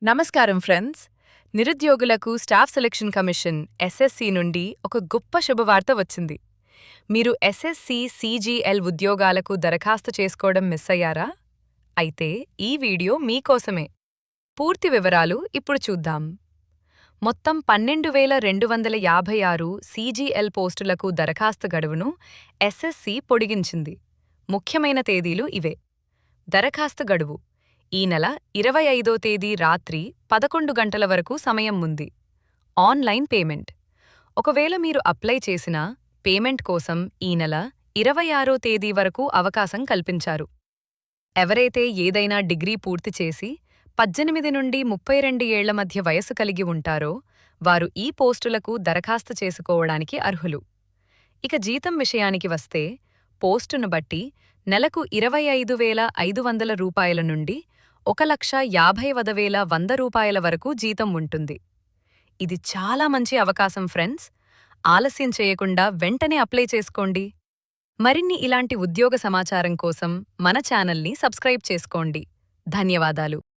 నమస్కారం ఫ్రెండ్స్. నిరుద్యోగులకు staff selection commission SSC నుండి ఒక గొప్ప శుభవార్త వచ్చింది. మీరు ఎస్ఎస్సి సిజిఎల్ ఉద్యోగాలకు దరఖాస్తు చేసుకోవడం మిస్ అయ్యారా? అయితే ఈ వీడియో మీకోసమే. పూర్తి వివరాలు ఇప్పుడు చూద్దాం. మొత్తం 12,256 సిజిఎల్ పోస్టులకు దరఖాస్తు గడువును ఎస్ఎస్సి పొడిగించింది. ముఖ్యమైన తేదీలు ఇవే. దరఖాస్తు గడువు ఈ నెల 25వ తేదీ రాత్రి 11 గంటల వరకు సమయం ఉంది. Online payment. ఒకవేళ మీరు అప్లై చేసినా పేమెంట్ కోసం ఈ నెల 26వ తేదీ వరకు అవకాశం కల్పించారు. ఎవరైతే ఏదైనా డిగ్రీ పూర్తి చేసి 18 నుండి 32 ఏళ్ల మధ్య వయసు కలిగి ఉంటారో వారు ఈ పోస్టులకు దరఖాస్తు చేసుకోవడానికి అర్హులు. ఇక జీతం విషయానికి వస్తే పోస్టును బట్టి నెలకు 25,500 రూపాయల నుండి 1,50,100 రూపాయల వరకు జీతం ఉంటుంది. ఇది చాలా మంచి అవకాశం ఫ్రెండ్స్. ఆలస్యం చేయకుండా వెంటనే అప్లై చేసుకోండి. మరిన్ని ఇలాంటి ఉద్యోగ సమాచారం కోసం మన ఛానల్ని సబ్స్క్రైబ్ చేసుకోండి. ధన్యవాదాలు.